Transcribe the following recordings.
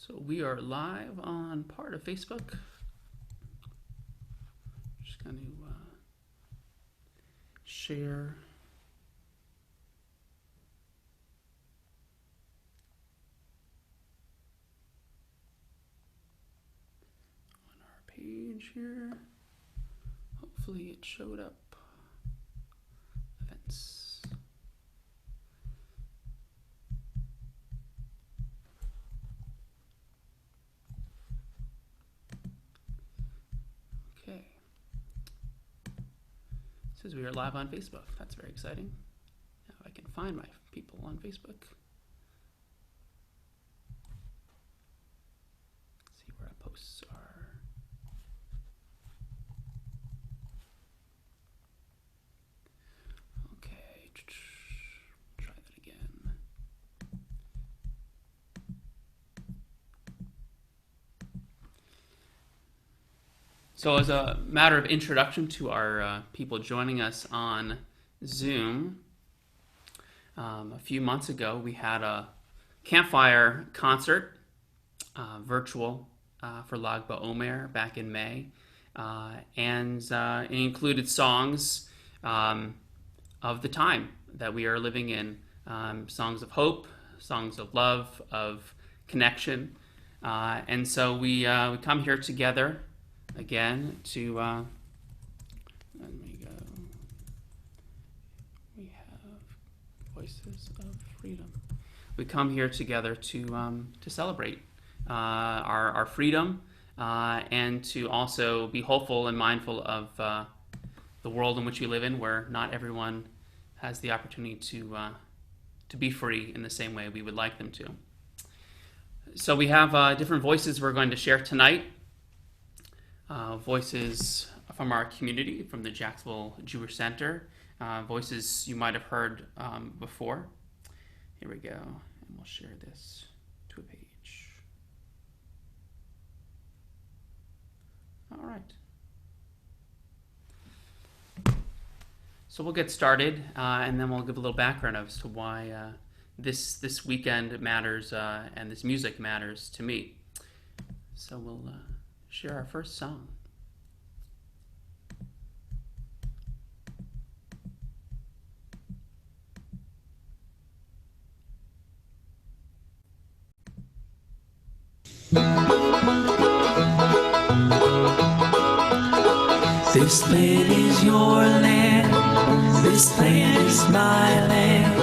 So we are live on part of Facebook. Just going to share. On our page here. Hopefully it showed up. Events. Okay. It says we are live on Facebook. That's very exciting. Now I can find my people on Facebook. Let's see where our posts are. Okay. Try that again. So as a matter of introduction to our people joining us on Zoom, a few months ago we had a campfire concert, virtual, for Lag BaOmer back in May, and it included songs of the time that we are living in, songs of hope, songs of love, of connection, and so we come here together again to let me go. We have Voices of Freedom. We come here together to celebrate our freedom and to also be hopeful and mindful of the world in which we live in, where not everyone has the opportunity to be free in the same way we would like them to. So we have different voices we're going to share tonight. Voices from our community, from the Jacksonville Jewish Center, voices you might have heard before. Here we go, and we'll share this to a page. All right. So we'll get started, and then we'll give a little background as to why this weekend matters and this music matters to me. So we'll share our first song. This land is your land, this land is my land.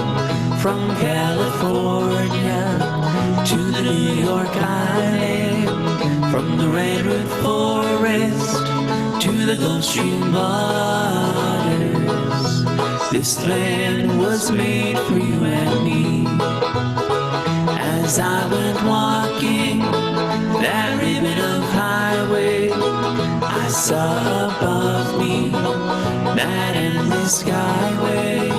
From California to the New York Island, from the redwood forest to the Gulf Stream waters, this land was made for you and me. As I went walking that ribbon of highway, I saw above me that endless skyway.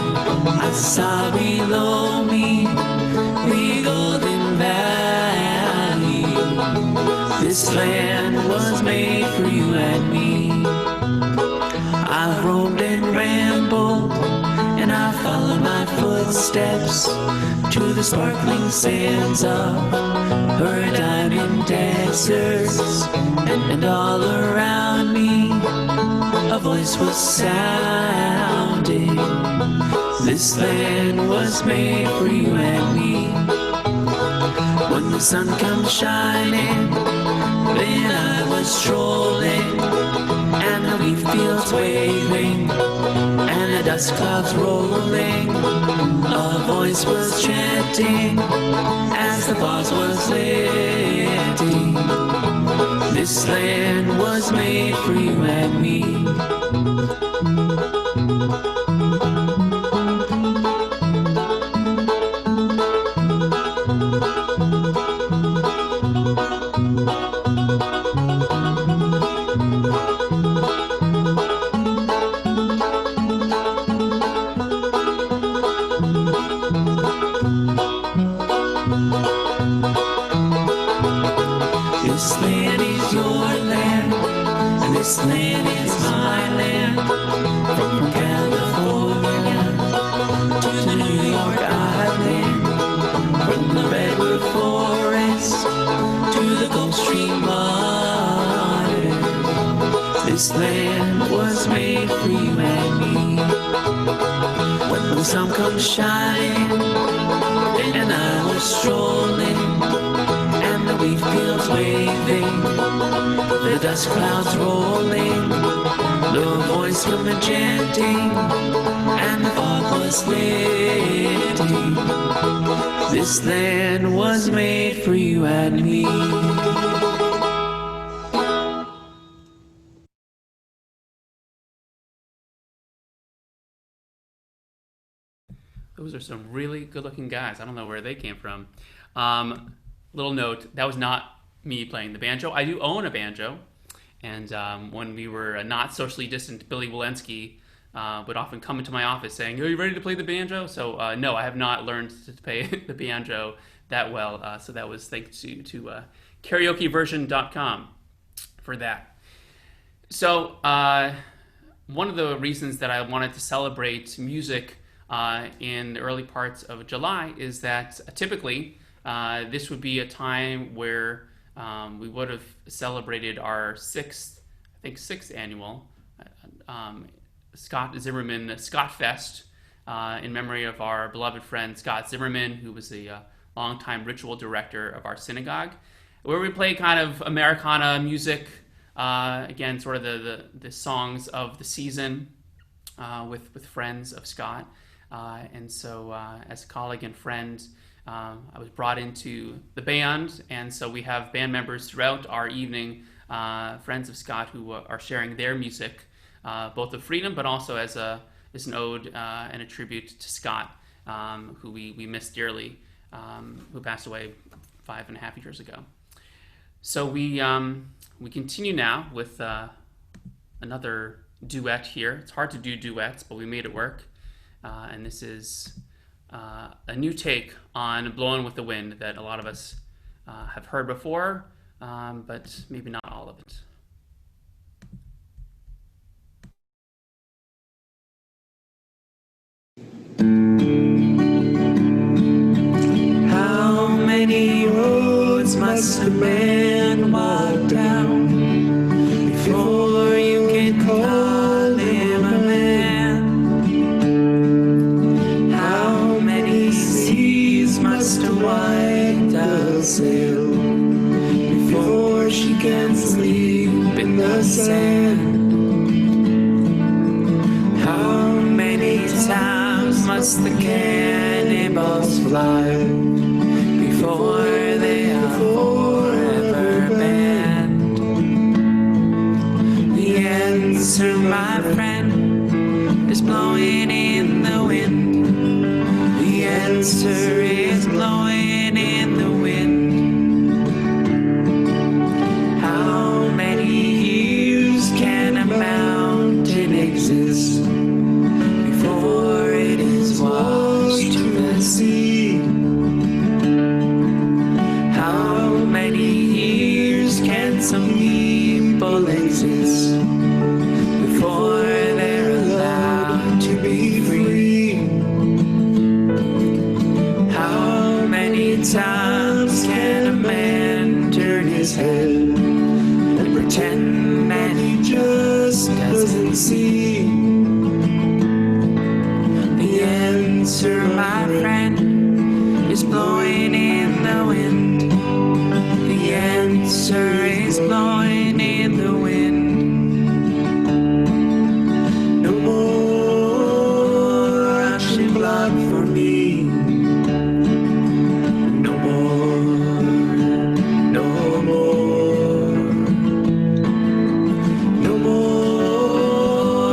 I saw below me the golden valley. This land was made for you and me. I roamed and rambled, and I followed my footsteps to the sparkling sands of her diamond deserts, and all around me a voice was sounding. This land was made for you and me. When the sun comes shining, then I was strolling, and the wheat fields waving, and the dust clouds rolling. A voice was chanting as the pause was lifting. This land was made for you and me. This land is your land, and this land is my land. From California to the New York Island, from the redwood forest to This land was made for you and me. When the sun comes shining and I was strolling, and the wheat fields waving, the dust clouds rolling, the voice coming chanting, and the fog was lifting. This land was made for you and me. Those are some really good-looking guys. I don't know where they came from. Little note, that was not me playing the banjo. I do own a banjo, and when we were not socially distant, Billy Walensky would often come into my office saying, "Are you ready to play the banjo?" So no, I have not learned to play the banjo that well. So that was thanks to karaokeversion.com for that. So one of the reasons that I wanted to celebrate music in the early parts of July is that typically this would be a time where we would have celebrated our sixth annual Scott Zimmerman Scott Fest in memory of our beloved friend Scott Zimmerman, who was a longtime ritual director of our synagogue, where we play kind of Americana music, again, sort of the songs of the season with friends of Scott. And so as a colleague and friend, I was brought into the band, and so we have band members throughout our evening, friends of Scott, who are sharing their music, both of freedom, but also as an ode and a tribute to Scott, who we miss dearly, who passed away 5.5 years ago. So we continue now with another duet here. It's hard to do duets, but we made it work. And this is a new take on Blowin' with the Wind that a lot of us have heard before, but maybe not all of it. How many roads must a man walk down before you can call him a man? How many seas must a white dove sail before she can sleep in the sand? How many times must the cannonballs fly before they are forever banned? The answer, my friend, is blowing in the wind. The answer is blowing in the wind. How many years can a mountain exist before it is washed to the sea? How many years can some people exist before they're allowed to be free? How many times can a man turn his head and pretend that he just doesn't see? The answer, my friend, is blowing in the wind. The answer is blowing in the wind. No more rushing blood for me. No more, no more. No more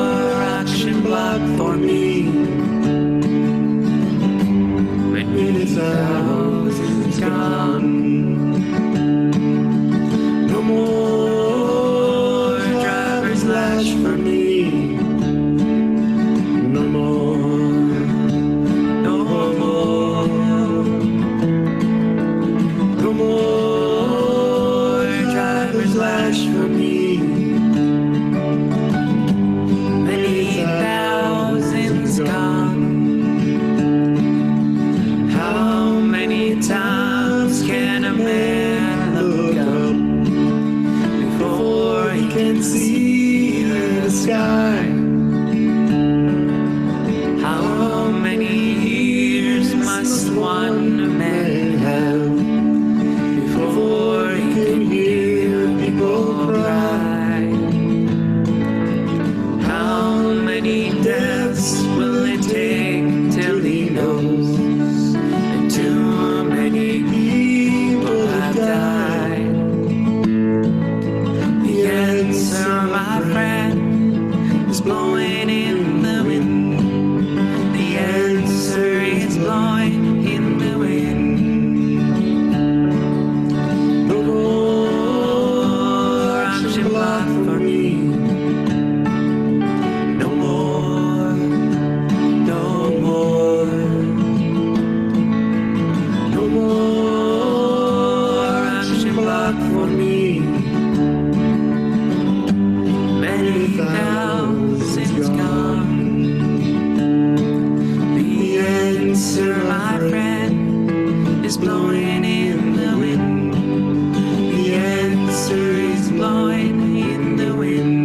sky. How many years must one man have before he can hear people cry? How many deaths will it take till he knows that too many people have died? The answer, my friend, is blowing in the wind. The answer is blowing in the wind. No more option block for me. No more, no more. No more option block for me. Many thousands gone. The answer, my friend, is blowing in the wind. The answer is blowing in the wind.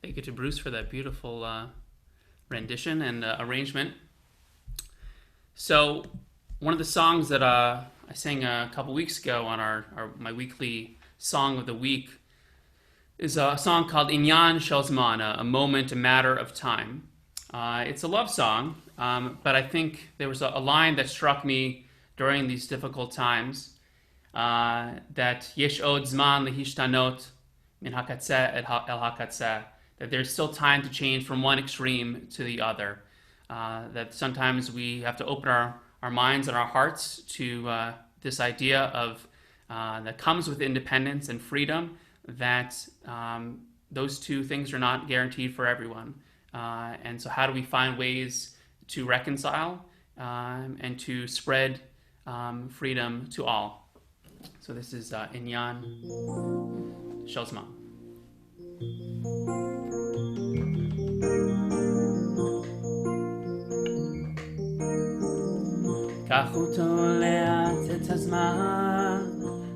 Thank you to Bruce for that beautiful rendition and arrangement. So, one of the songs that I sang a couple weeks ago on my weekly song of the week is a song called Inyan Shel Zman, a moment, a matter of time. It's a love song, but I think there was a line that struck me during these difficult times, that Yesh od zman lehishtanot min hakatzeh el hakatzeh, that there's still time to change from one extreme to the other. That sometimes we have to open our minds and our hearts to this idea of that comes with independence and freedom, that those two things are not guaranteed for everyone. And so how do we find ways to reconcile and to spread freedom to all? So this is Inyan Shel Zman. קח אותו לאט את הזמן,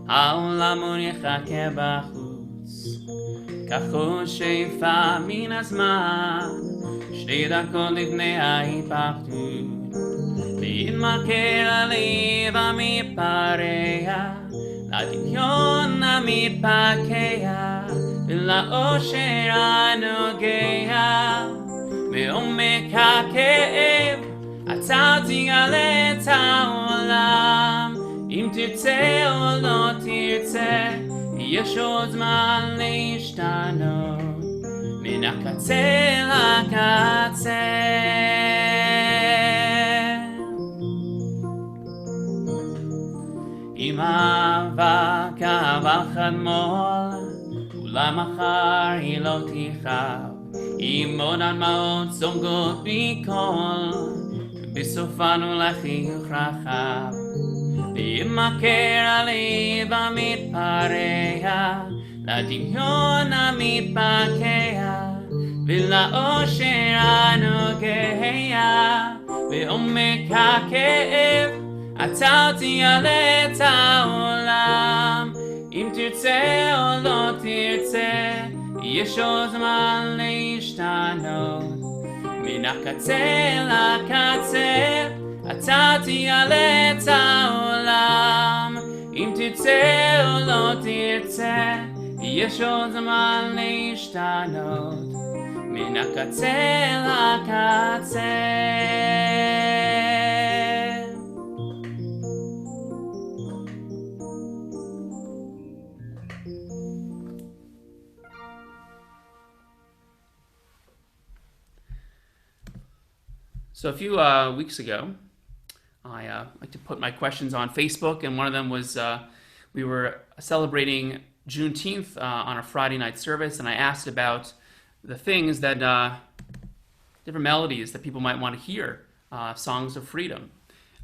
העולם עוד יחכה בחוץ. קח עוד שאיפה מן הזמן, 2 דקות לפני ההתפרדות. להתמכר הלב המתפרע, לדמיון המתפקע, ולאושר הנוגע, מעומק הכאב. אתה תגלה את העולם, אם תרצה או לא תרצה, יש עוד זמן להשתנות, מן הקצה לקצה. אם אהבה כאהבה חדמול, אולי מחר היא לא תכאב, אם עוד הדמעות סוגות בכל, בסופן אולי חיוך רחב. וימכר הלב המתפרע, לדמיון המתפקע, ולאושר הנוגע, בעומק הכאב, אתה תגלה את העולם, אם תרצה או לא תרצה, יש עוד זמן להשתנות, מן הקצה לקצה, אתה תגלה את העולם, אם תרצה או לא תרצה, יש עוד זמן להשתנות, מן הקצה לקצה. So a few weeks ago, I like to put my questions on Facebook, and one of them was we were celebrating Juneteenth on a Friday night service, and I asked about the things that, different melodies that people might want to hear, songs of freedom.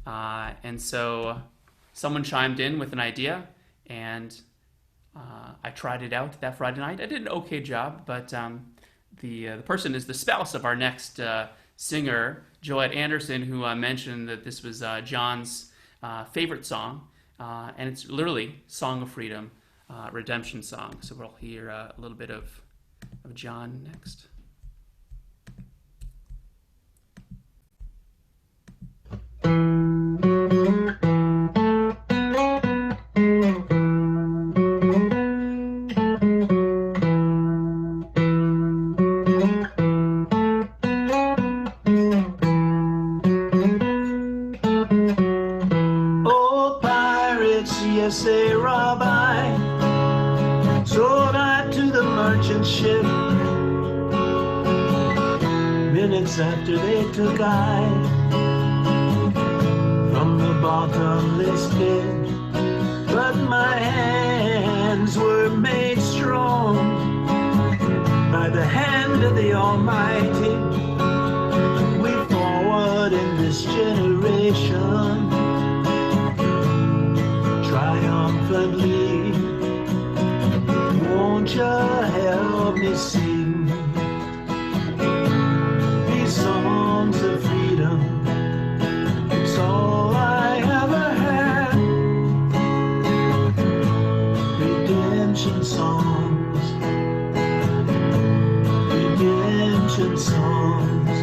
And so someone chimed in with an idea, and I tried it out that Friday night. I did an okay job, but the person is the spouse of our next singer, Joette Anderson, who mentioned that this was John's favorite song, and it's literally Song of Freedom, redemption song. So we'll hear a little bit of John next. Oh, pirates, yes, a rabbi, sold I to the merchant ship. Minutes after they took I from the bottomless pit, but my hands were made strong by the hand of the Almighty. We forward in this generation triumphantly. Won't you help me sing these songs of freedom? It's all I ever had. Redemption songs, redemption songs.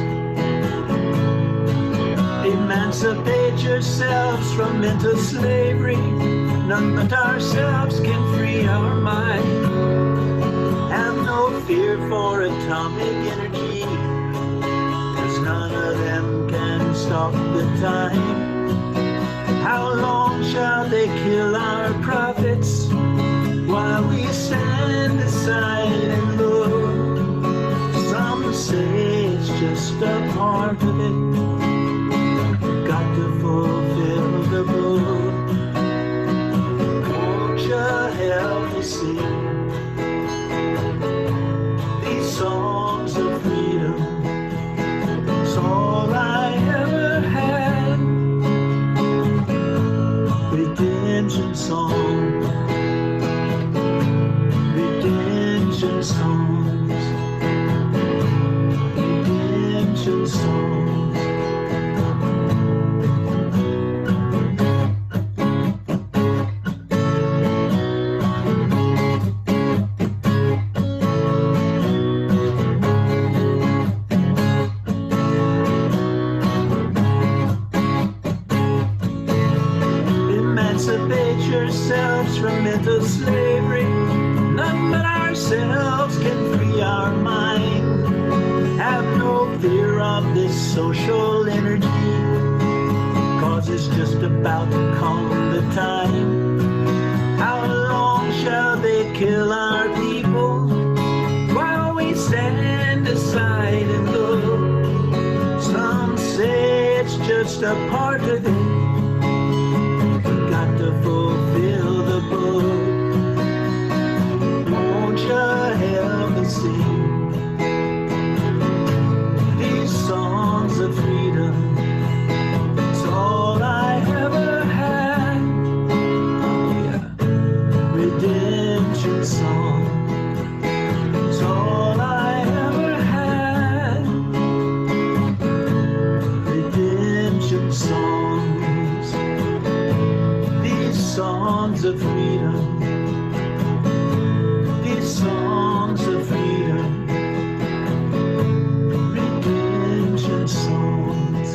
Emancipate yourselves from mental slavery. None but ourselves can free our mind. Have no fear for atomic energy, 'cause none of them can stop the time. How long shall they kill our prophets while we stand aside and look? Some say it's just a part of it. Got to fulfill the book. Won't you help me sing these songs of freedom? It's all I ever had. Redemption songs, redemption songs, redemption songs. Emancipate yourselves from mental slavery. None but ourselves can free our mind. Have no fear of this social energy, 'cause it's just about to come the time. How long shall they kill our people while we stand aside and look? Some say it's just a part of it. Got to fulfill the book. Won't you help me sing these songs of freedom? It's all I ever had. Yeah. Redemption song. It's all I ever had. Redemption songs. These songs of freedom. These songs of freedom. Redemption songs.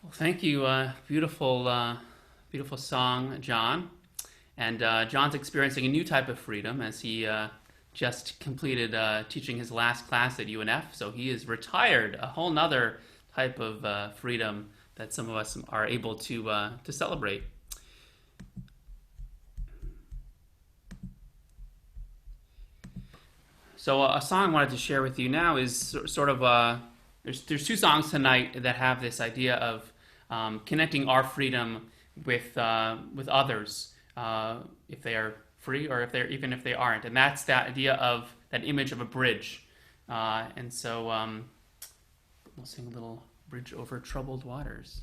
Well, thank you. Beautiful song, John. And John's experiencing a new type of freedom as he just completed teaching his last class at UNF. So he is retired, a whole nother type of freedom that some of us are able to celebrate. So a song I wanted to share with you now is sort of there's two songs tonight that have this idea of connecting our freedom with others, if they are free or if they aren't. And that's that idea of that image of a bridge. And so we'll sing a little Bridge Over Troubled Waters.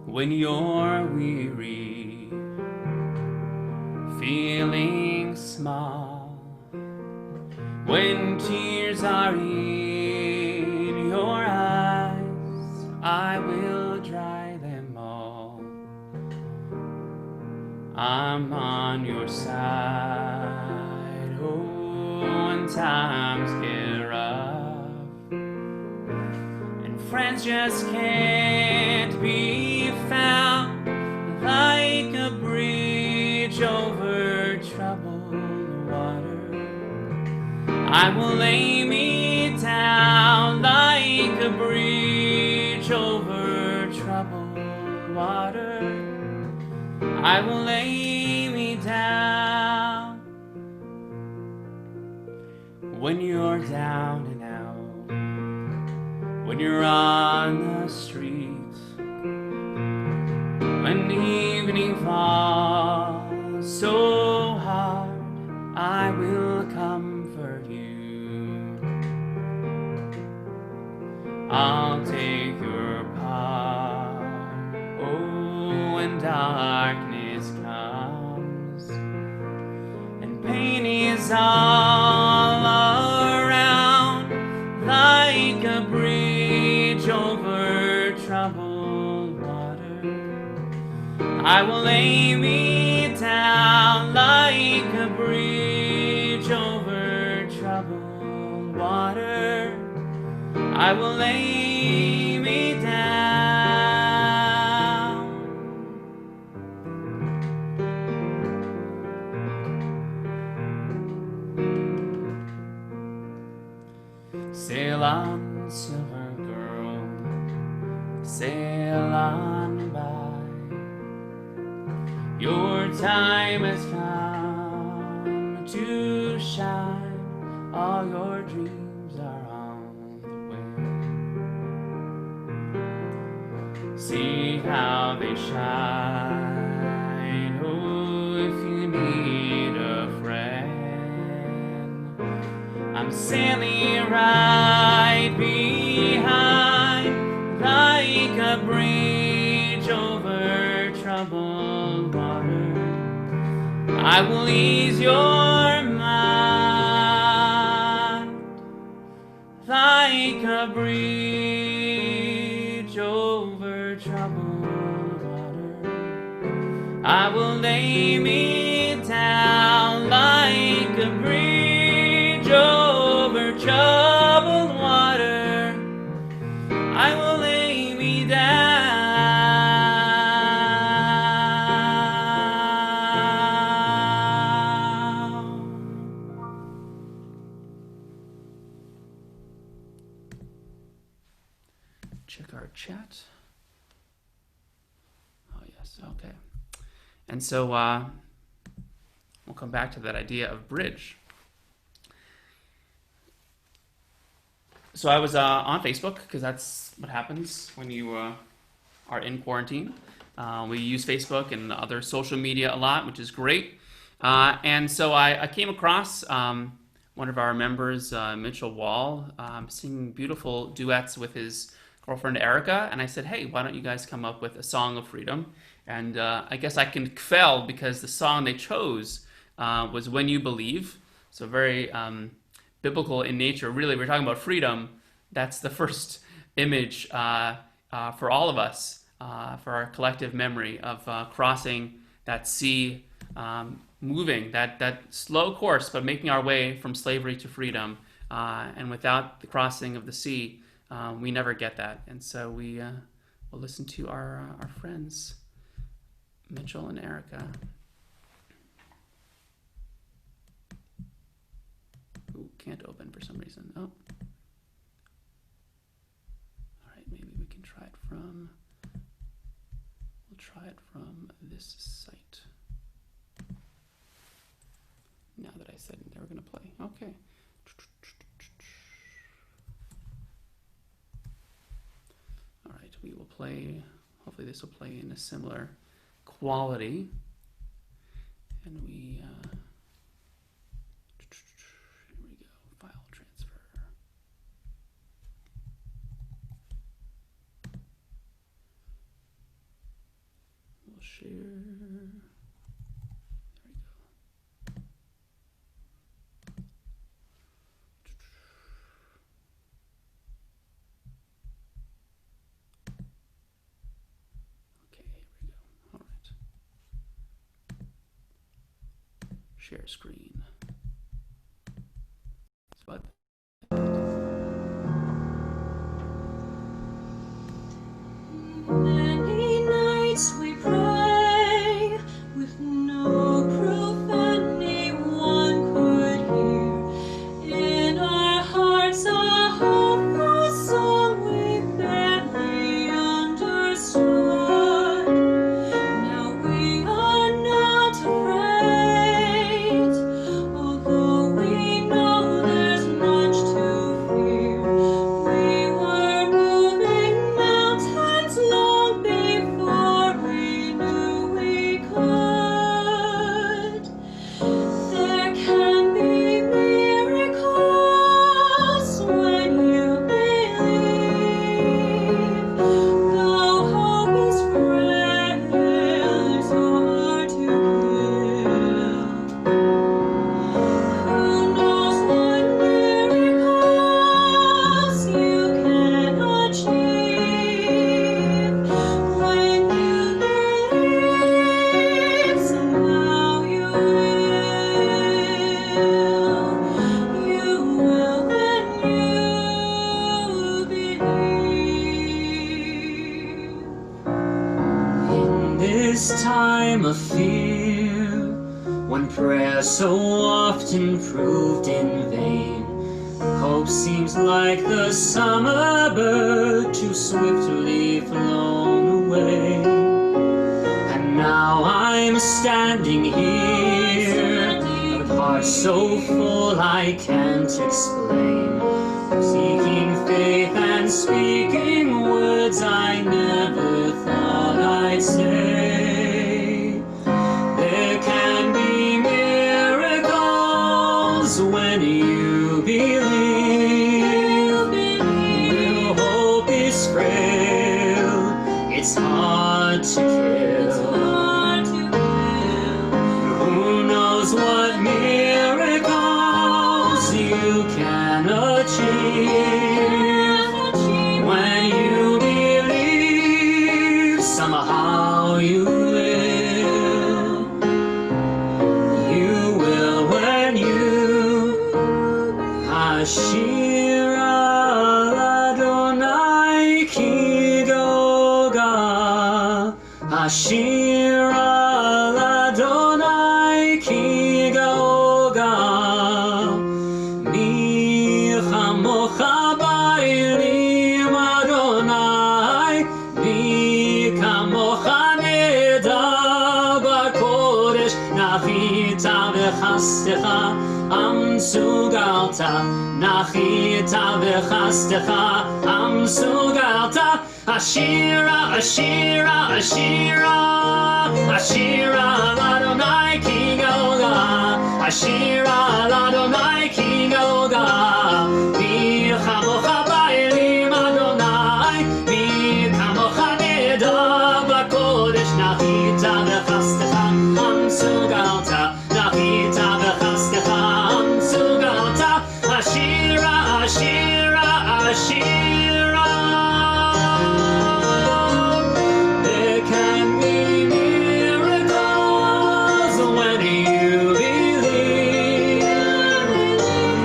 When you're weary, feeling small, when tears are in your eyes, I will dry them all. I'm on your side, oh, when times get rough, and friends just can't be found like a bridge over troubled water. I will lay me down like a bridge over troubled water. I will lay me down. When you're down and out, when you're on the street, when evening falls so hard, I will comfort you. I'll take your part, oh, when darkness comes and pain is all around, like a bridge over troubled water. I will lay me down like a bridge over troubled water. I will lay me down. Sail on, silver girl, sail on by. Your time has come to shine. All your dreams are on the way. See how they shine. Oh, if you need a friend, I'm sailing right behind, like a bridge over troubled water. I will ease your mind, like a bridge over troubled water. I will lay me down like a bridge over troubled water. I will lay me down. Check our chat. Oh, yes, okay. And so we'll come back to that idea of bridge. So I was on Facebook, because that's what happens when you are in quarantine. We use Facebook and other social media a lot, which is great. And so I came across one of our members, Mitchell Wall, singing beautiful duets with his girlfriend Erica, and I said, hey, why don't you guys come up with a song of freedom? And I guess I can quell, because the song they chose was When You Believe, so very biblical in nature. Really, we're talking about freedom. That's the first image for all of us, for our collective memory of crossing that sea, moving that slow course, but making our way from slavery to freedom. And without the crossing of the sea, we never get that. And so we will listen to our friends, Mitchell and Erica. Okay. can't open for some reason. Oh. All right, maybe we can try it from, we'll try it from this site. Now that I said they were going to play. Okay. All right, we will play, hopefully this will play in a similar quality. And we, here we go, file transfer. We'll share, there we go. Okay, here we go, all right. Share screen. But Many nights we pray with no proof anyone could hear. In our hearts a hopeful song we barely understood. Now we are not afraid, although we know there's much to fear. We were moving mountains long before we knew we could. There can be miracles when you believe. Though hope is frail, it's hard to live. Who knows what miracles you can achieve when you believe? Somehow you will when you believe. In this time of fear, when prayer so often proved in vain, hope seems like the summer bird too swiftly flown away. And now I'm standing here, with heart so full I can't explain, seeking faith and speaking words I never thought I'd say. There can be miracles when you believe. Though hope is frail, it's hard to kill. Who knows what miracles you can achieve when you believe? Somehow you will. You will when you Ashir Adonai Ki Goga, Ashir Adonai Ki Goga, Mi Chamocha Ba'elim Adonai, Mi Kamocha Neda B'Kodesh, Nachita V'chastecha Am Sugalta, Nachita V'chastecha Am Sugalta, Ashira, Ashira, Ashira, Ashira Adonai Ki Goga, Ashira Adonai Ki Goga, Mi Chamocha Ba'elim Adonai, Mi Kamocha Neda B'Kodesh, Nachita V'chastecha Am Sugalta, Nachita V'chastecha Am Sugalta, Ashira, Ashira, Ashira. There can be miracles when you believe.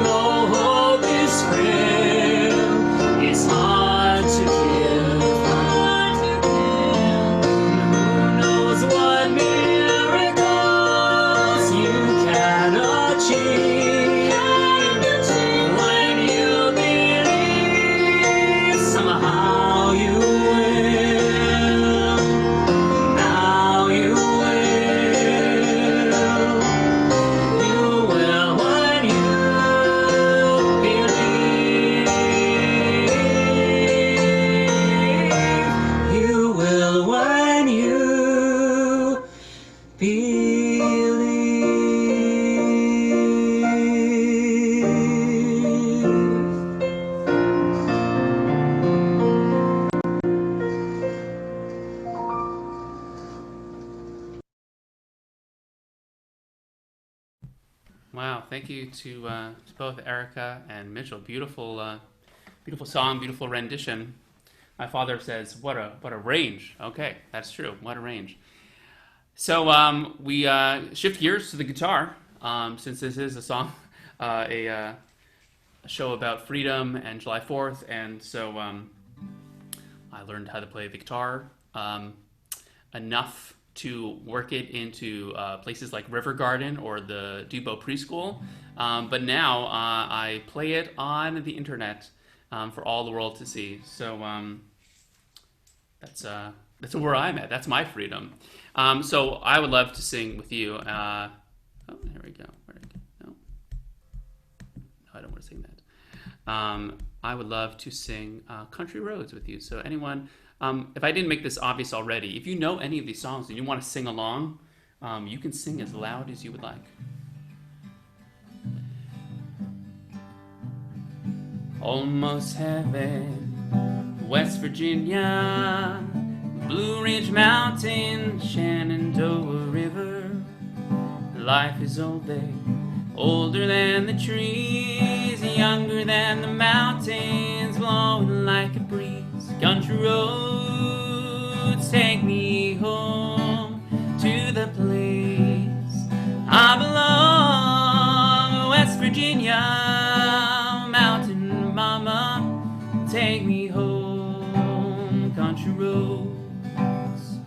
Though hope is frail, it's hard to kill. Who knows what miracles you can achieve Wow, thank you to both Erica and Mitchell. Beautiful song, beautiful rendition. My father says, "What a range." Okay, that's true. What a range. So we shift gears to the guitar, since this is a song, a show about freedom and July 4th, and so I learned how to play the guitar enough to work it into places like River Garden or the Dubo Preschool. But now I play it on the internet for all the world to see. So that's where I'm at. That's my freedom. So I would love to sing with you. Oh, here we go. Where did it go? No, I don't want to sing that. I would love to sing Country Roads with you. So anyone... if I didn't make this obvious already, if you know any of these songs and you want to sing along, you can sing as loud as you would like. Almost heaven, West Virginia, Blue Ridge Mountain, Shenandoah River. Life is old there, older than the trees, younger than the mountains, blowing like a breeze. Country roads take me home to the place I belong. West Virginia, mountain mama, take me home. Country roads,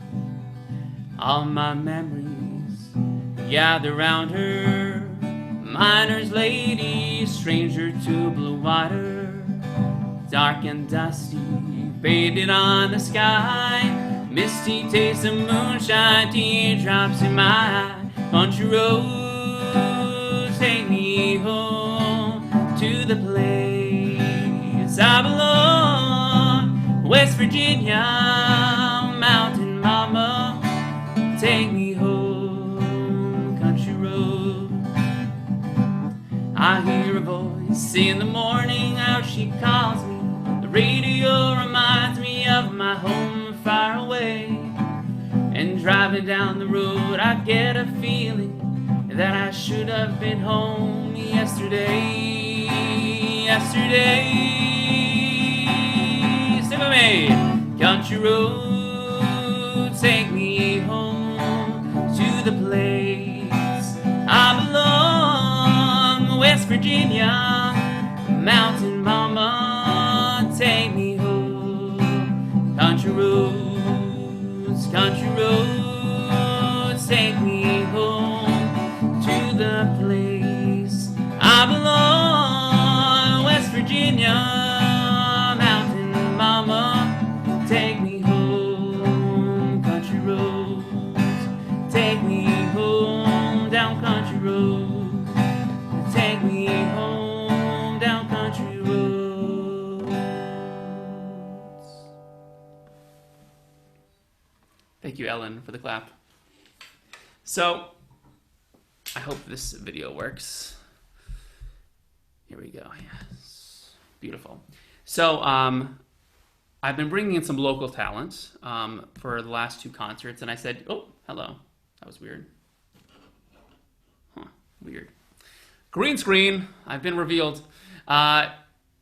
all my memories gather round her. Miner's lady, stranger to blue water, dark and dusty, faded on the sky, misty taste of moonshine, teardrops in my eye. Country roads take me home to the place I belong. West Virginia, mountain mama, take me home. Country roads. I hear a voice in the morning, how she calls me. The radio reminds me of my home far away. And driving down the road, I get a feeling that I should have been home yesterday. Yesterday. Sing with me. Country roads take me home to the place I belong. West Virginia, mountain mama, take me home. Country roads, country roads, take me home to the place I belong. West Virginia, mountain mama, take me home. Country roads, take me home down country roads. Take me home down country roads. Thank you, Ellen, for the clap. So, I hope this video works. Here we go. Yes. Beautiful. So, I've been bringing in some local talent for the last two concerts, and I said, oh, hello. That was weird. Huh, weird. Green screen, I've been revealed.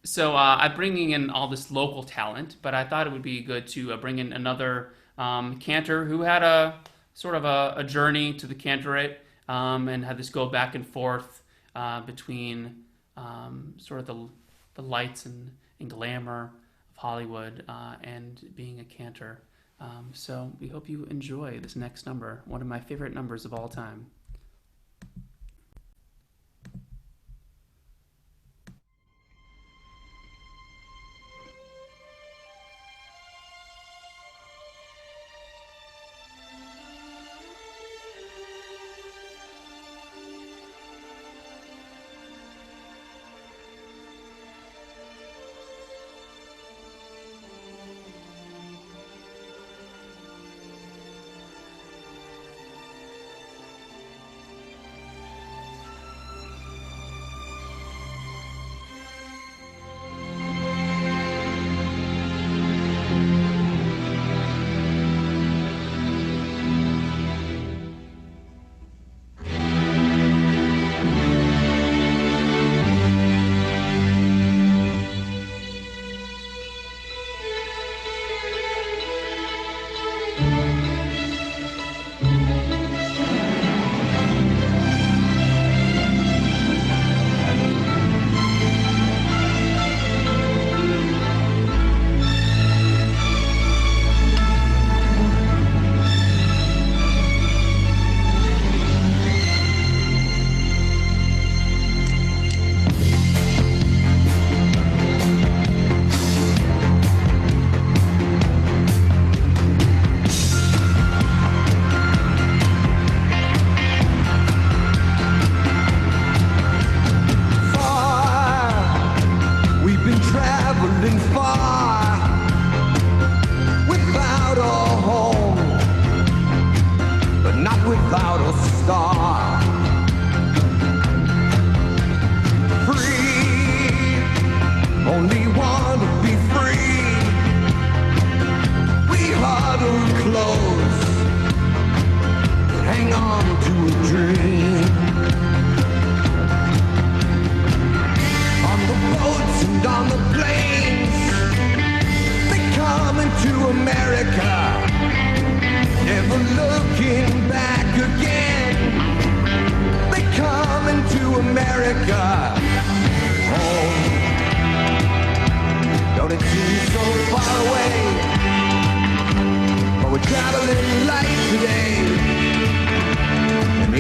So I'm bringing in all this local talent, but I thought it would be good to bring in another cantor who had a sort of a journey to the cantorate and had this go back and forth between sort of the lights and glamour of Hollywood and being a cantor. So we hope you enjoy this next number, one of my favorite numbers of all time.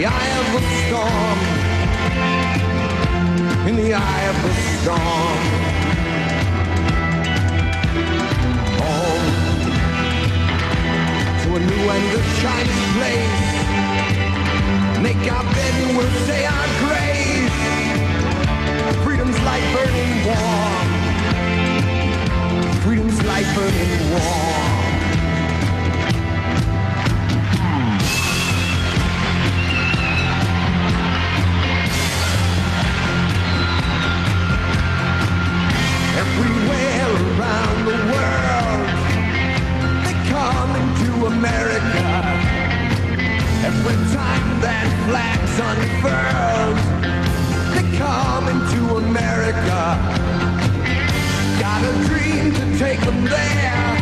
the eye of the storm, in the eye of the storm. Home to a new and a shining place. Make our bed and we'll say our grace. Freedom's light burning warm. Freedom's light burning warm. Everywhere around the world, they come into America. Every time that flag's unfurled, they come into America. Got a dream to take them there.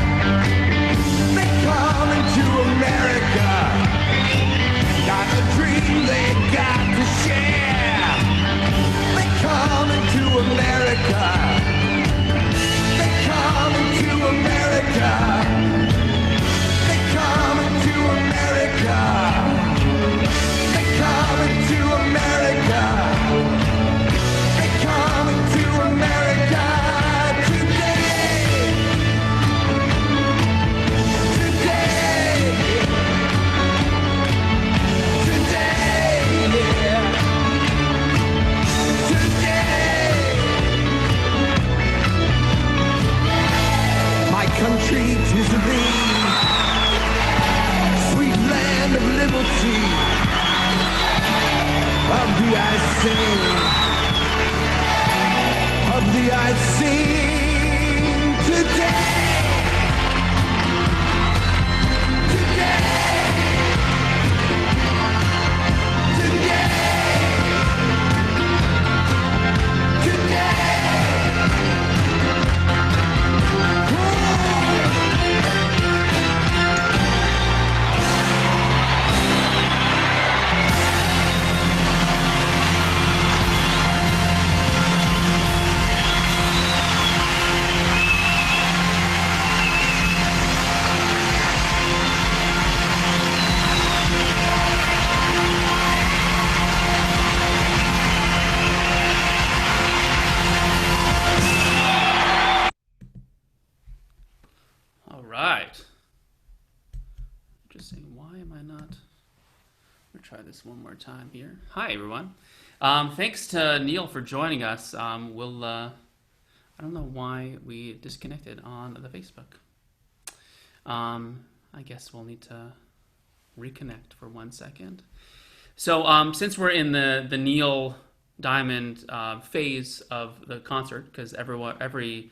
They come into America. Got a dream they got to share. They come into America. They come into America. They come into America. They come into America. They come into America today. Today. Today. Yeah. Today. My country, 'tis thee, sweet land of liberty. Of thee I sing, of thee I sing today. Today. Today. Today. All right. Just saying, why am I not? We'll try this one more time here. Hi, everyone. Thanks to Neil for joining us. I don't know why we disconnected on the Facebook. I guess we'll need to reconnect for 1 second. So since we're in the Neil Diamond phase of the concert, because every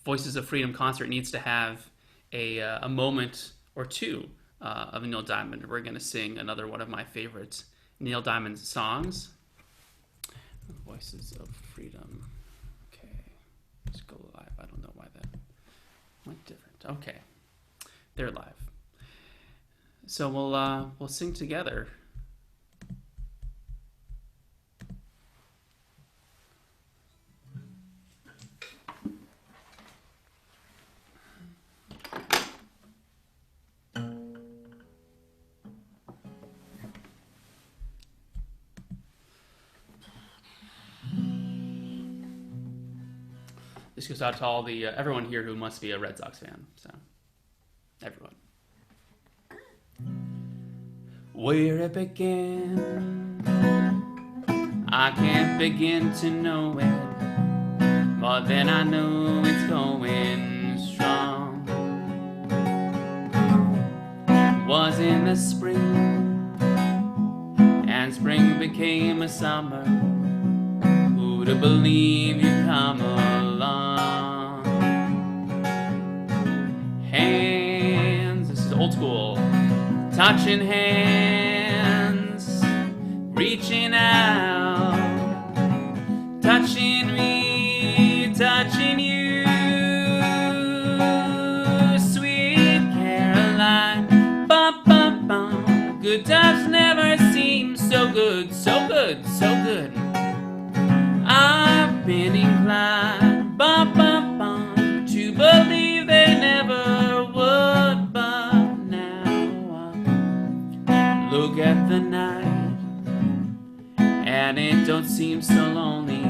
Voices of Freedom concert needs to have a moment or two of Neil Diamond. We're going to sing another one of my favorite Neil Diamond songs. Voices of Freedom. Okay, let's go live. I don't know why that went different. Okay, they're live. So we'll sing together. This goes out to all the everyone here who must be a Red Sox fan. So, everyone. Where it began, I can't begin to know it, but then I know it's going strong. Was in the spring, and spring became a summer. Who'd have believed you'd come along? Hands, this is old school. Touching hands, reaching out, touching me, touching you. Sweet Caroline, bum bum bum. Good times never seem so good, so good, so good. I've been inclined, bum bum bum, to believe they never would, but now look at the night. and it don't seem so lonely.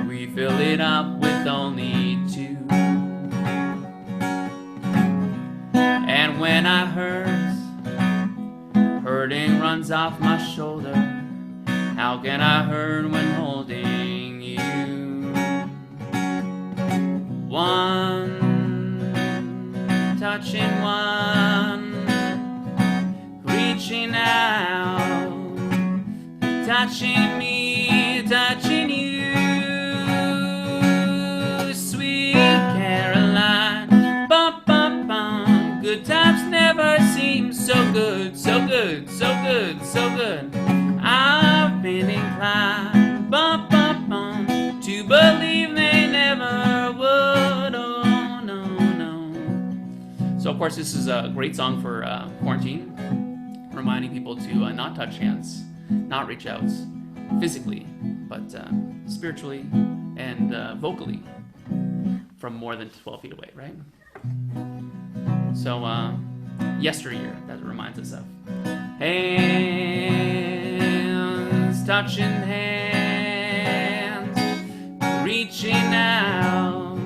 We fill it up with only two. And when I hurt, hurting runs off my shoulder. How can I hurt when holding you? One, touching one, reaching out, touching me, touching you. Sweet Caroline, bum bum bum. Good times never seem so good, so good, so good, so good. I've been inclined, bum bum bum, to believe they never would. Oh no no. So of course this is a great song for quarantine, reminding people to not touch hands, not reach out physically, but spiritually and vocally from more than 12 feet away, right? So yesteryear, that reminds us of. Hands, touching hands, reaching out,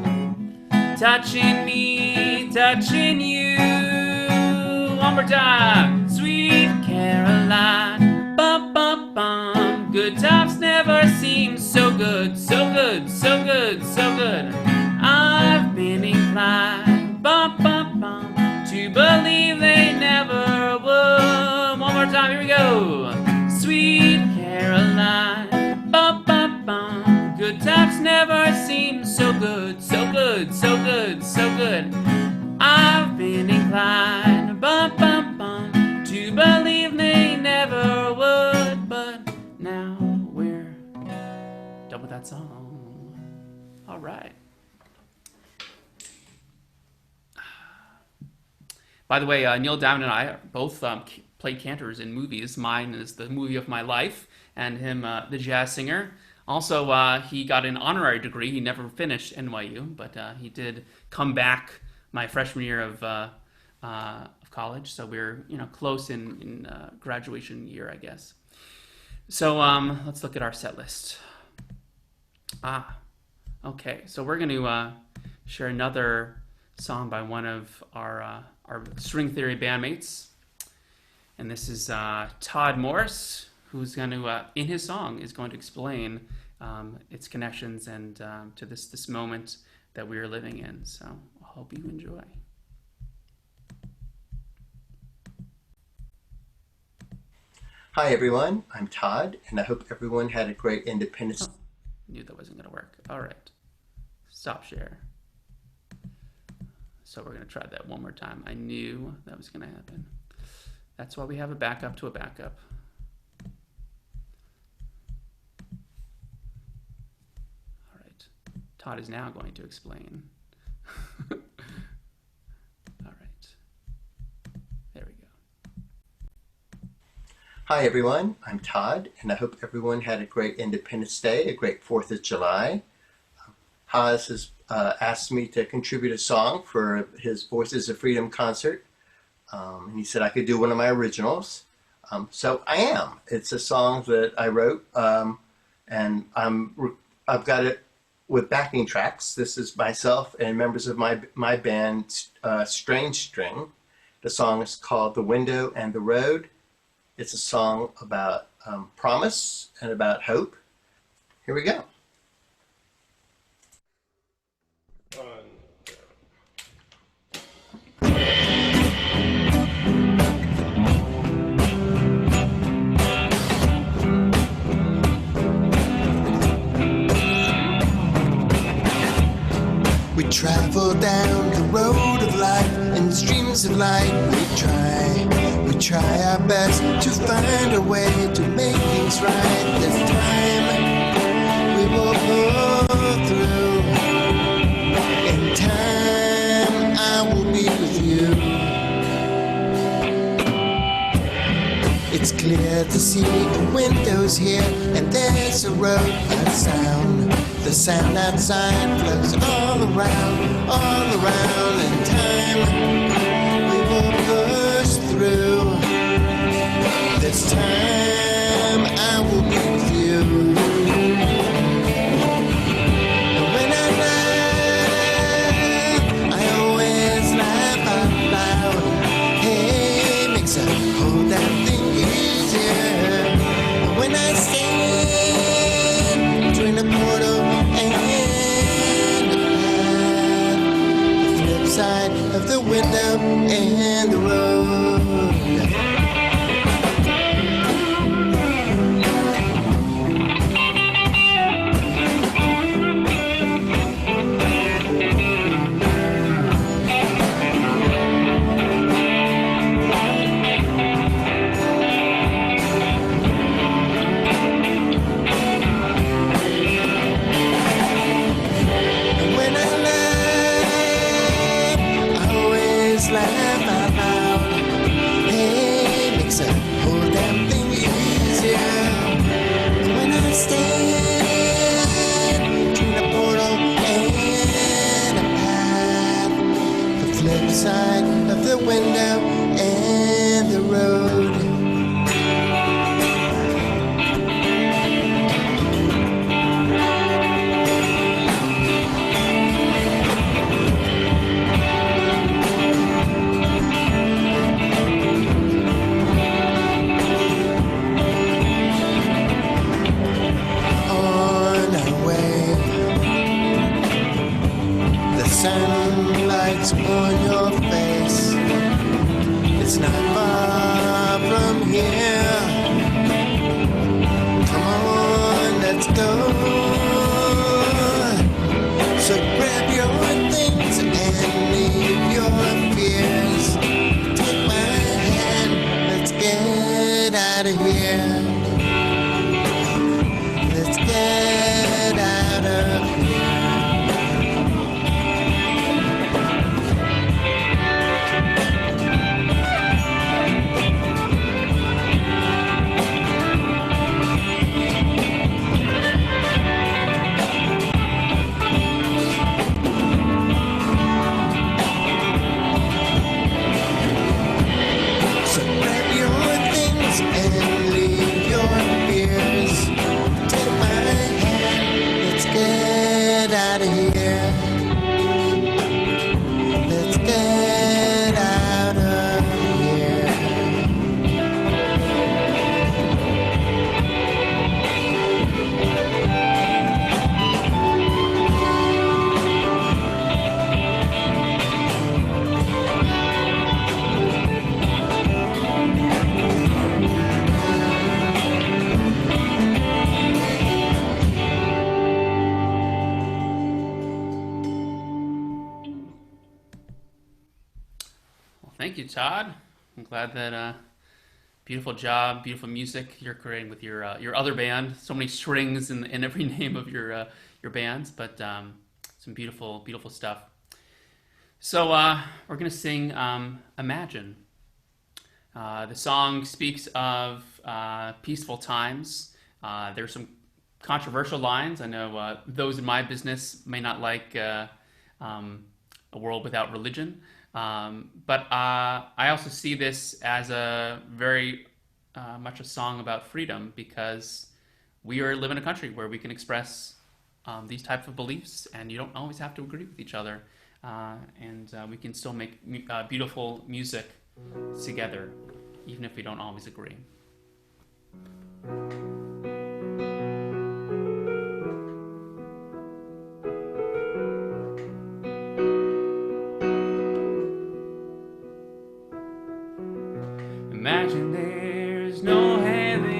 touching me, touching you. One more time. Sweet Caroline, bum bum bum. Good times never seem so good, so good, so good, so good. I've been inclined, bum bum bum, to believe they never would. One more time, here we go. Sweet Caroline, bum bum bum. Good times never seem so good, so good, so good, so good. I've been inclined, bum bum bum, to believe they never would. But now we're done with that song. All right. By the way, Neil Diamond and I both played cantors in movies. Mine is the movie of my life, and him, the jazz singer. Also, he got an honorary degree. He never finished NYU, but he did come back my freshman year of college. So we're close in graduation year, I guess. So let's look at our set list. Okay. So we're going to share another song by one of our string theory bandmates, and this is Todd Morris, who's going to, in his song, is going to explain its connections and to this moment that we are living in. So I hope you enjoy. Hi everyone, I'm Todd, and I hope everyone had a great Independence. Knew that wasn't going to work. All right, stop share. So we're going to try that one more time. I knew that was going to happen. That's why we have a backup to a backup. All right. Todd is now going to explain. All right. There we go. Hi everyone, I'm Todd, and I hope everyone had a great Independence Day, a great 4th of July. Haas has asked me to contribute a song for his Voices of Freedom concert. And he said I could do one of my originals. So I am. It's a song that I wrote, and I've got it with backing tracks. This is myself and members of my band, Strange String. The song is called The Window and the Road. It's a song about promise and about hope. Here we go. We travel down the road of life in streams of light. We try our best to find a way to make things right. This time we will pull through. In time I will be with you. It's clear to see the windows here, and there's a road, a sound. The sound outside flows all around. In time, we will push through. This time, I will it's you. And when I laugh, I always laugh out loud. Hey, makes a whole damn thing easier. And when I stand between the portal and the path, the flip side of the window and the road. And when I laugh, I always laugh out loud. Hey, makes a whole damn thing easier. And when I stand between the portal and the path, the flip side of the window and the road. On our way, the sunlight's on your face. It's not far from here. Come on, let's go. So grab your things and leave your fears. Take my hand, let's get out of here. Let's get out of here. So grab your things and leave your fears. Take my hand, let's get out of here. Let's get out of here. Well, thank you, Todd. I'm glad that beautiful job, beautiful music you're creating with your other band. So many strings in every name of your bands, but some beautiful stuff. So we're gonna sing "Imagine." The song speaks of peaceful times. There's some controversial lines. I know those in my business may not like a world without religion, but I also see this as a very much a song about freedom, because we live in a country where we can express these types of beliefs, and you don't always have to agree with each other, and we can still make beautiful music together, even if we don't always agree. Imagine there's no heaven.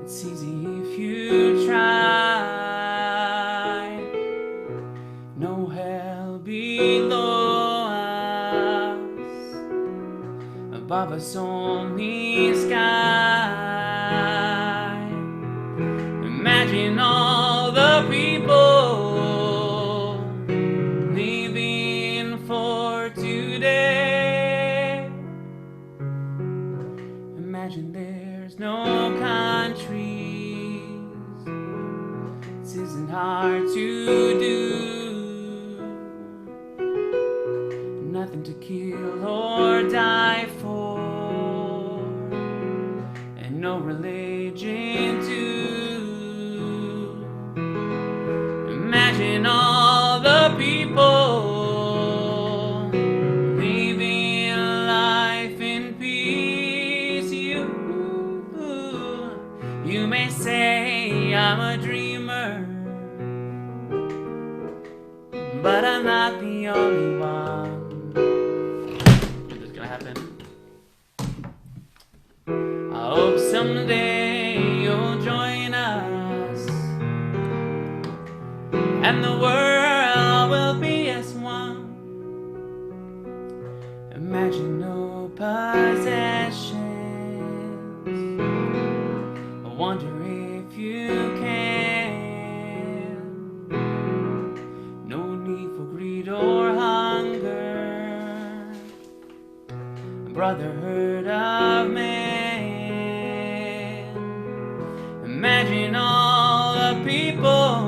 It's easy if you try. No hell below us. Above us only sky. Imagine all the people living for today. Imagine there's no countries. This isn't hard to do. Nothing to kill or die for. no religion to. Imagine all the people living life in peace. You may say I'm a dreamer, but I'm not the only one. Is this gonna happen? I hope someday you'll join us, and the world will be as one. Imagine no possessions. I wonder if you can. No need for greed or hunger. Brotherhood of man. Imagine all the people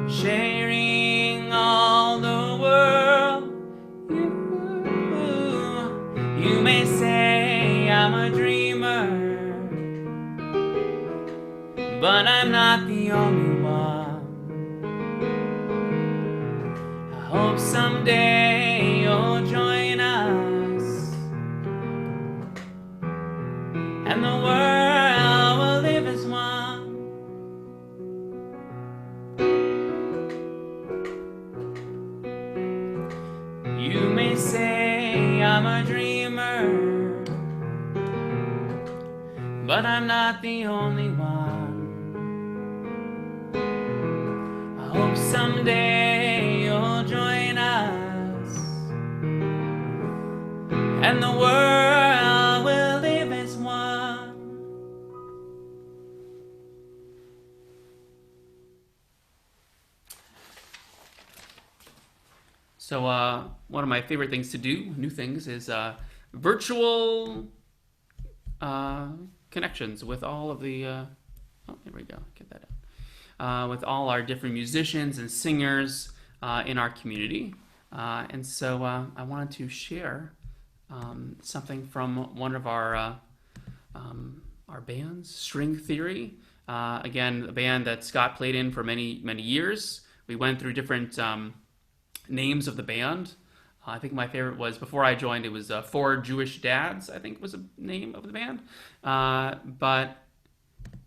sharing all the world. You may say I'm a dreamer, but I'm not the only one. I hope someday you'll join us, and the world will live as one. You may say I'm a dreamer, but I'm not the only one. I hope someday you'll join us, and the world will live as one. So one of my favorite things to do, new things, is virtual connections with all of the, oh, there we go, get that out. With all our different musicians and singers in our community. And so I wanted to share something from one of our bands, String Theory. Again, a band that Scott played in for many, many years. We went through different names of the band. I think my favorite was, before I joined, it was Four Jewish Dads, I think was the name of the band. But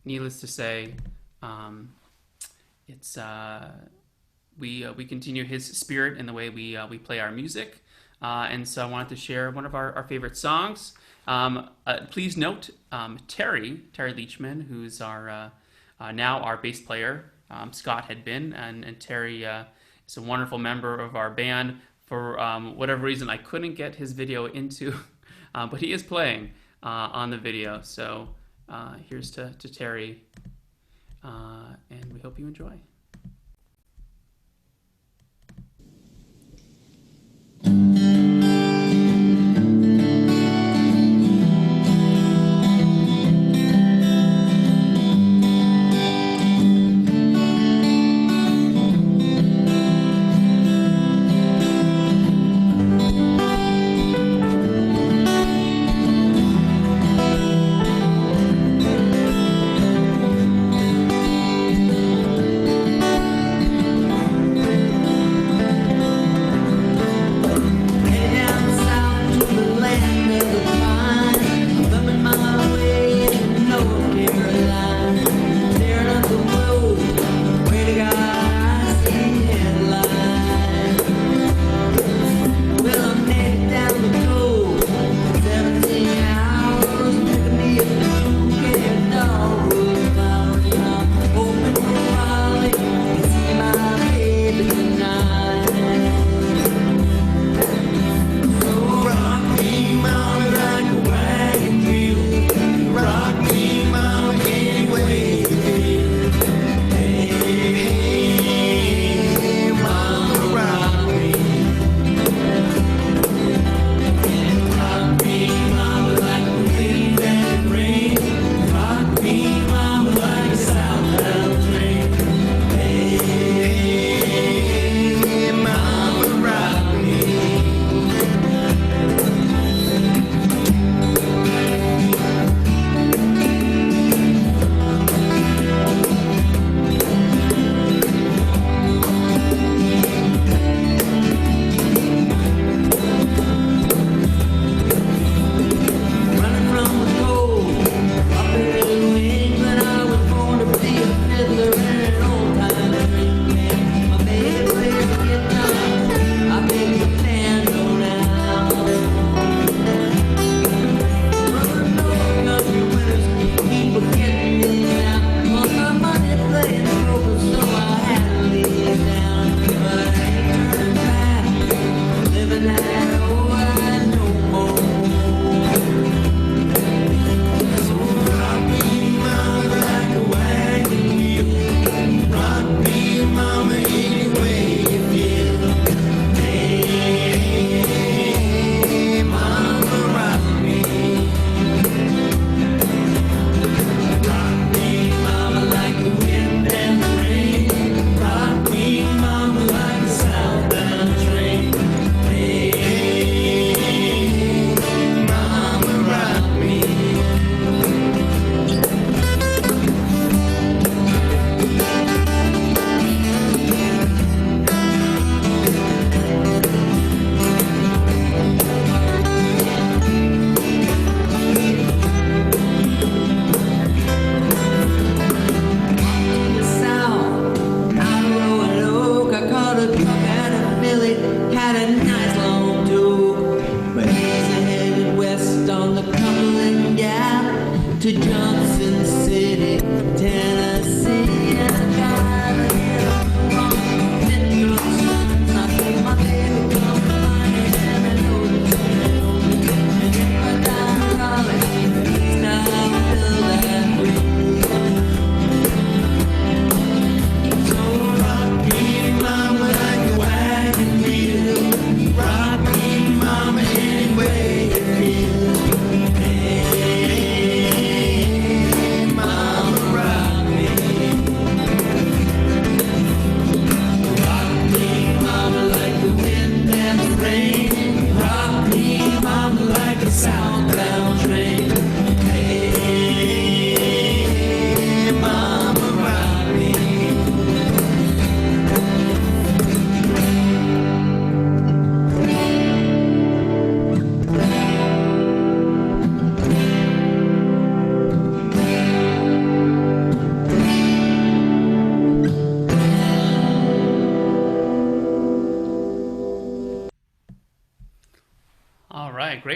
needless to say, it's we continue his spirit in the way we play our music. And so I wanted to share one of our favorite songs. Please note Terry Leachman, who's our now our bass player. Scott had been, and Terry is a wonderful member of our band. For whatever reason, I couldn't get his video into, but he is playing on the video. So here's to Terry, and we hope you enjoy.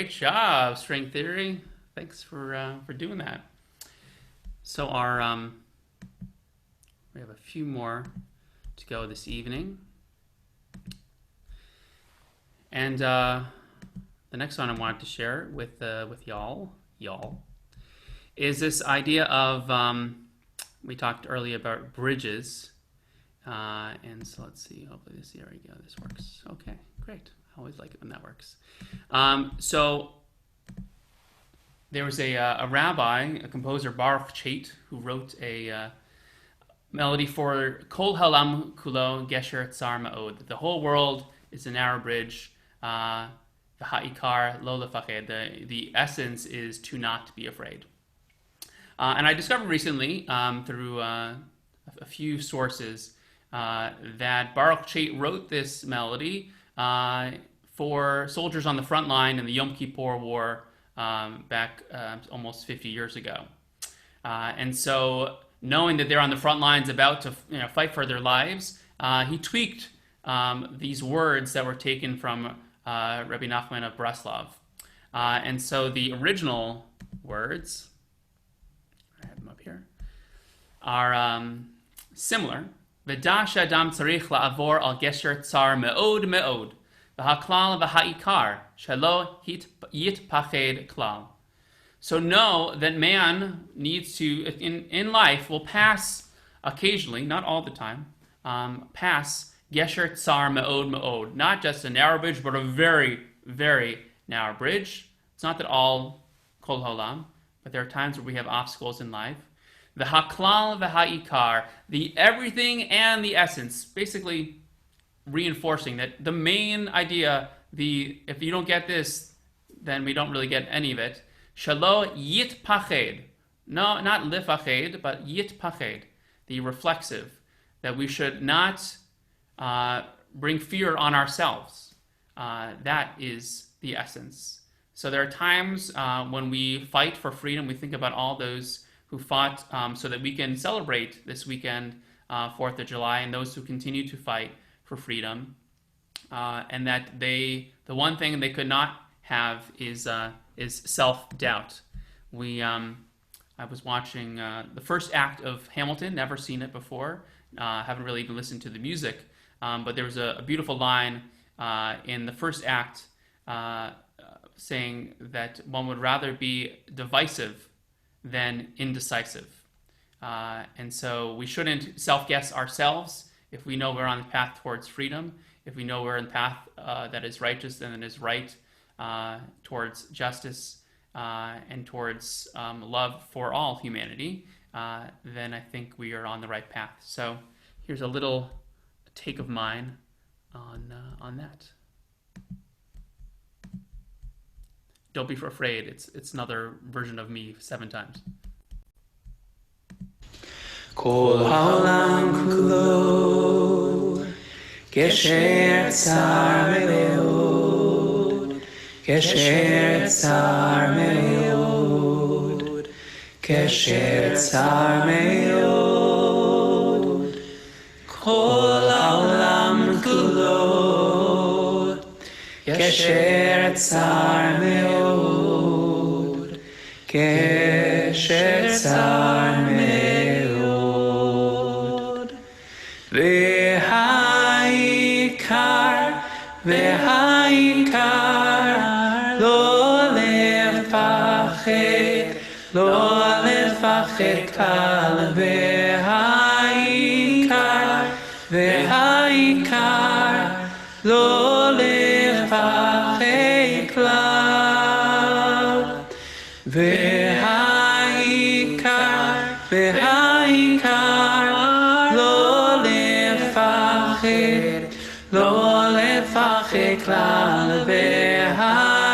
Great job, string theory. Thanks for doing that. So our we have a few more to go this evening, and the next one I wanted to share with y'all is this idea of we talked earlier about bridges, and so let's see. Hopefully there we go. This works. Okay, great. I always like it when that works. So there was a rabbi, a composer, Baruch Chait, who wrote a melody for Kol Halam Kulo Gesher Tsar Ma'od. The whole world is a narrow bridge. The Ha'ikar Lo Lefached. The essence is to not be afraid. And I discovered recently through a few sources that Baruch Chait wrote this melody for soldiers on the front line in the Yom Kippur War back almost 50 years ago. And so, knowing that they're on the front lines about to fight for their lives, he tweaked these words that were taken from Rabbi Nachman of Breslov. And so the original words, I have them up here, are similar. V'dash adam tzarich la'avor al gesher tsar me'od me'od. V'haklal v'ha'ikar shelo yitpached klal. So know that man needs to, in life, will pass occasionally, not all the time, pass gesher tsar me'od me'od. Not just a narrow bridge, but a very, very narrow bridge. It's not that all kol haolam, but there are times where we have obstacles in life. The haklal v'ha'ikar, the everything and the essence, basically reinforcing that the main idea, if you don't get this, then we don't really get any of it. Shalo yitpached, no, not lifached, but yitpached, the reflexive, that we should not bring fear on ourselves. That is the essence. So there are times when we fight for freedom. We think about all those who fought so that we can celebrate this weekend, 4th of July, and those who continue to fight for freedom, and that the one thing they could not have is self-doubt. I was watching the first act of Hamilton, never seen it before, haven't really even listened to the music, but there was a beautiful line in the first act saying that one would rather be divisive than indecisive. And so we shouldn't self-guess ourselves if we know we're on the path towards freedom, if we know we're in the path that is righteous and that is right, towards justice and towards love for all humanity, then I think we are on the right path. So here's a little take of mine on that. Don't be afraid. It's another version of me 7 times. Kol haolam kulo gesher tsar me'od, gesher tsar me'od, gesher tsar me'od. Kol haolam kulo gesher tsar me'od, gesher tsar me'od. V'ha'ikar lo lefached, lo lefached kal. V'ha'ikar lo lefached klal. V'ha'ikar lo lefached, lo lefached klal. V'ha'ikar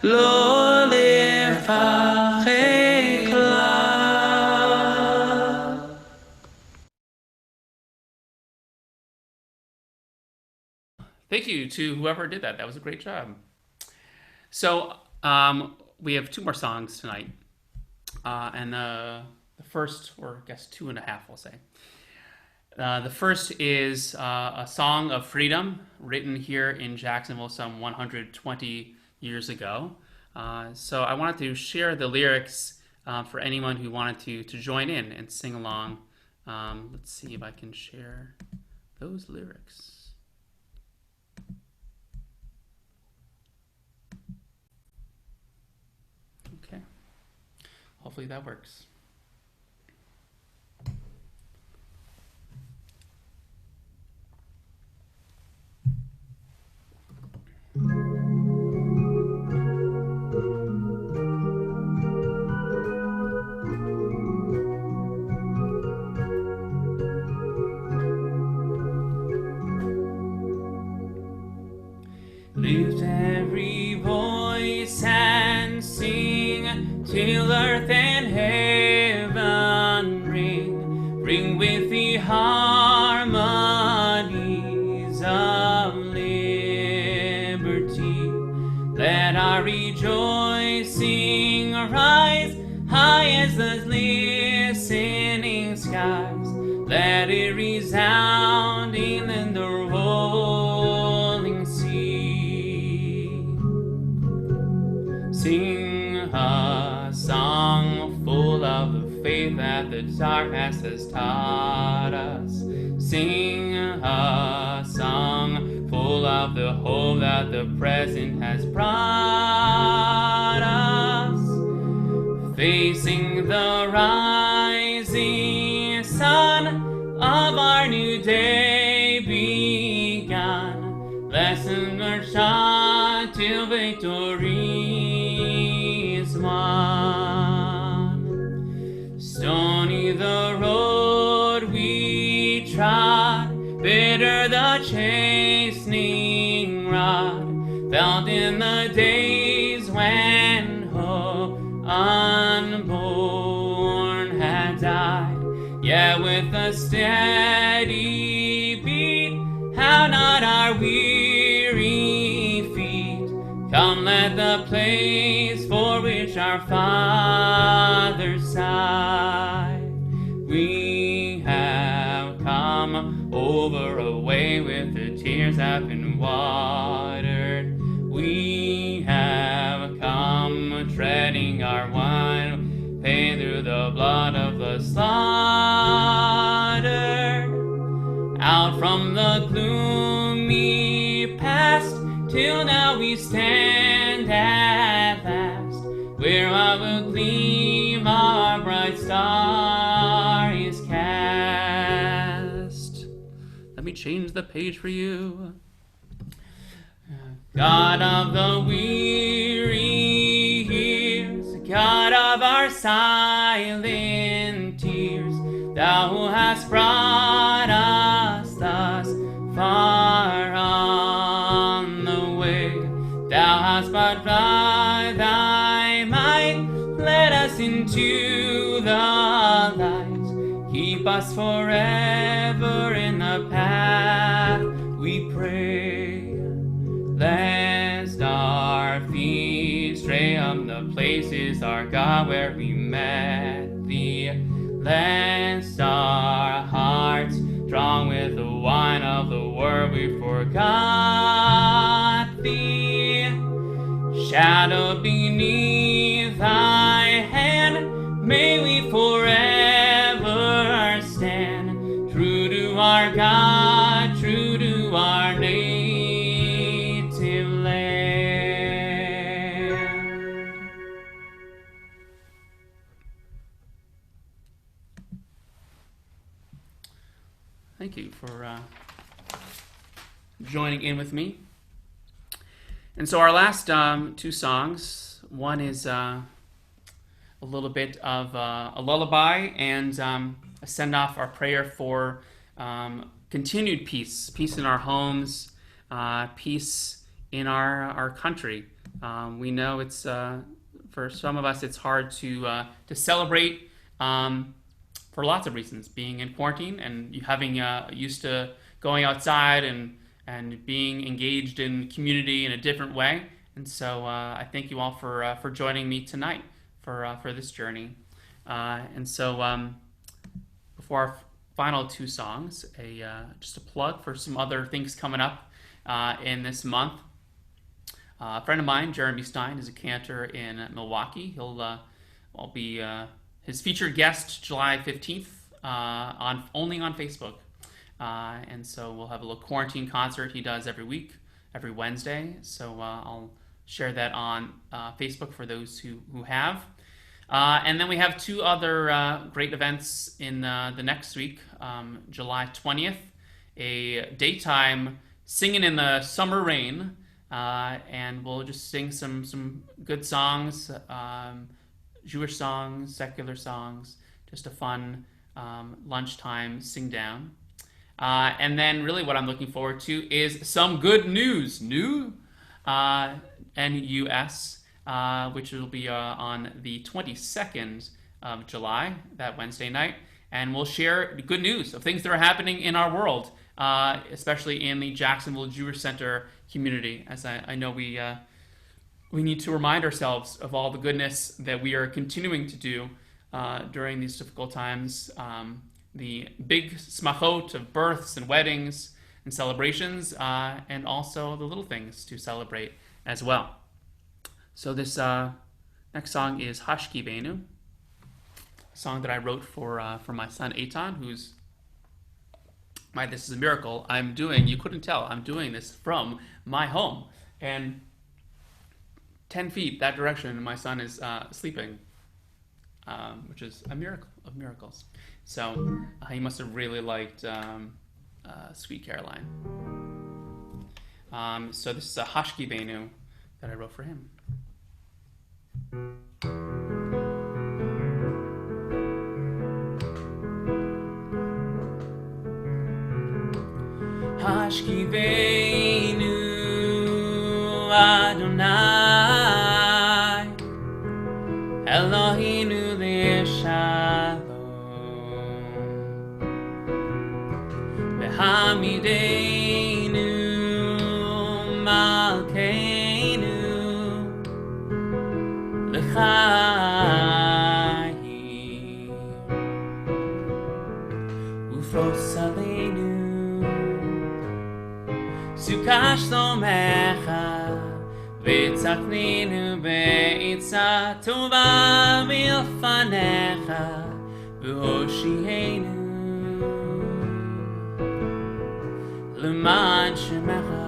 lo lefached klal. Thank you to whoever did that. That was a great job. So we have 2 more songs tonight, and the first, or I guess 2.5, we'll say. The first is a song of freedom written here in Jacksonville some 120 years ago. So I wanted to share the lyrics for anyone who wanted to join in and sing along. Let's see if I can share those lyrics. Okay. Hopefully that works. Lift every voice and sing till earth and heaven ring. Ring with the harmonies of liberty. Let our rejoicing rise high as the listening skies. Let it resound in the rolling sea. Sing a song full of the faith that the dark past has taught us. Sing a song full of the hope that the present has brought us. Facing the rising sun of our new day begun. Lesson our shot till victory is won. Stony the road we trod, bitter the chastening rod, felt in the days when hope unborn had died. Yet with a steady beat, how not our weary feet. Come, let the place for which our fathers sighed. We have come over a way with the tears have been watered. We have come treading our wine, paid through the blood of the slaughtered. Out from the gloomy past, till now we stand at last, where our gleam, our bright star is cast. Let me change the page for you. God of the weary years, God of our silent tears, Thou who hast brought us thus far on the way, Thou hast but by Thy might led us into the light. Keep us forever in the path we pray. Lest our feet stray from the places, our God, where we met Thee. Lest our hearts, drawn with the wine of the Word, we forgot Thee. Shadowed beneath Thy hand, may we forever stand, true to our God, true to our native land. Thank you for joining in with me. And so our last two songs, one is a little bit of a lullaby and a send-off, our prayer for continued peace in our homes, peace in our country. We know it's for some of us it's hard to celebrate for lots of reasons, being in quarantine and having used to going outside and being engaged in community in a different way. And so I thank you all for joining me tonight for this journey. And so before our final two songs, just a plug for some other things coming up in this month. A friend of mine, Jeremy Stein, is a cantor in Milwaukee. I'll be his featured guest July 15th only on Facebook. And so we'll have a little quarantine concert he does every week, every Wednesday. So I'll share that on Facebook for those who have. And then we have two other great events in the next week. July 20th, a daytime singing in the summer rain. And we'll just sing some good songs, Jewish songs, secular songs, just a fun lunchtime sing down. And then really what I'm looking forward to is some good news, N-U-S, which will be on the 22nd of July, that Wednesday night. And we'll share good news of things that are happening in our world, especially in the Jacksonville Jewish Center community, as I know we need to remind ourselves of all the goodness that we are continuing to do during these difficult times. The big smachot of births and weddings and celebrations, and also the little things to celebrate as well. So this next song is Hashki Benu, a song that I wrote for my son Eitan, who's this is a miracle. You couldn't tell, I'm doing this from my home. And 10 feet that direction, my son is sleeping, which is a miracle of miracles. So he must have really liked Sweet Caroline. So this is a Hashki Benu that I wrote for him. Hashki Benu Adonai Eloheinu le'shalom V'hamidenu malkeinu l'chayim ufros aleinu Sukash Lomecha V'tzakninu be'itza tova milfanecha V'hoshienu L'man shemecha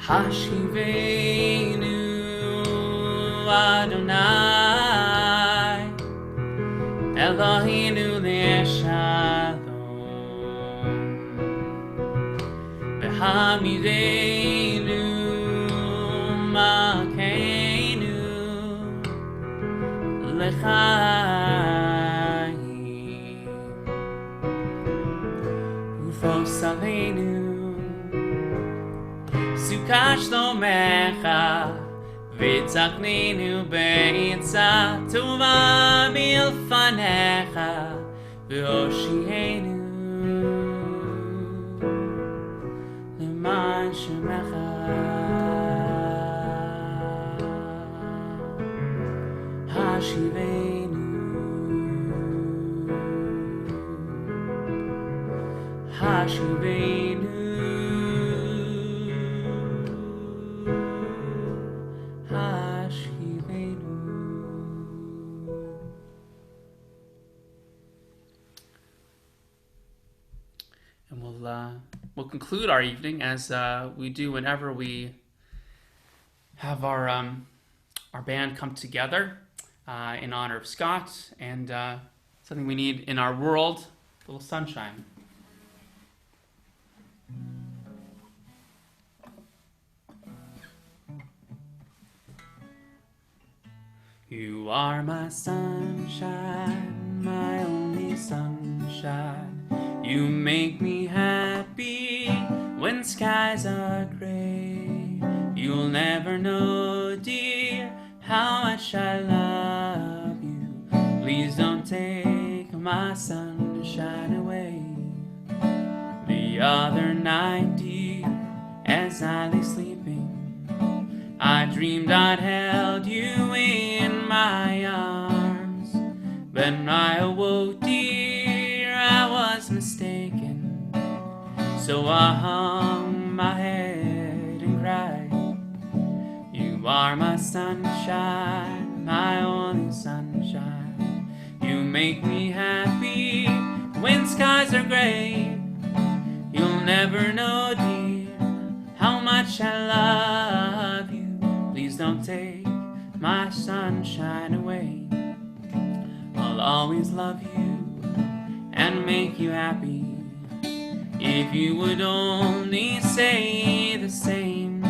Hashivenu Adonai Eloheinu le'shalom V'hamidenu malkeinu l'chayim ufos aleinu Sukash Lomecha V'tzakninu be'itza tova milfanecha V'hoshienu L'man shemecha Hashivenu Hashivenu We'll conclude our evening as we do whenever we have our band come together in honor of Scott and something we need in our world, a little sunshine. You are my sunshine, my only sunshine. You make me happy when skies are gray. You'll never know, dear, how much I love you. Please don't take my sunshine away. The other night, dear, as I lay sleeping, I dreamed I'd held you in taken. So I hung my head and cried. You are my sunshine, my only sunshine. You make me happy when skies are gray. You'll never know, dear, how much I love you. Please don't take my sunshine away. I'll always love you and make you happy. If you would only say the same.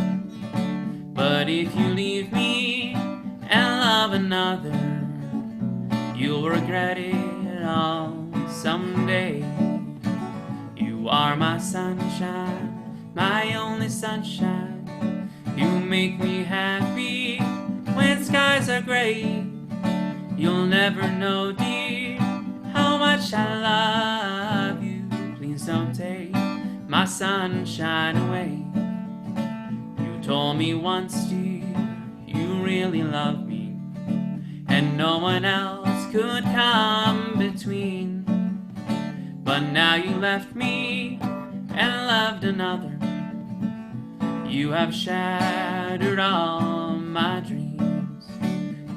But if you leave me and love another, you'll regret it all someday. You are my sunshine, my only sunshine. You make me happy when skies are gray. You'll never know, dear, how much I love you. Please don't take my sunshine away. You told me once, dear, you really love me, and no one else could come between. But now you left me and loved another. You have shattered all my dreams.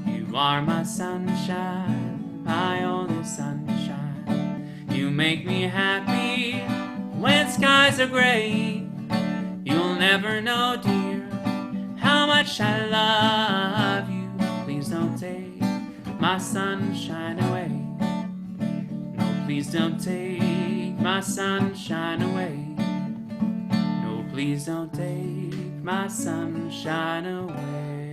You are my sunshine, my only sunshine. You make me happy when skies are gray. You'll never know, dear, how much I love you. Please don't take my sunshine away. No, please don't take my sunshine away. No, please don't take my sunshine away.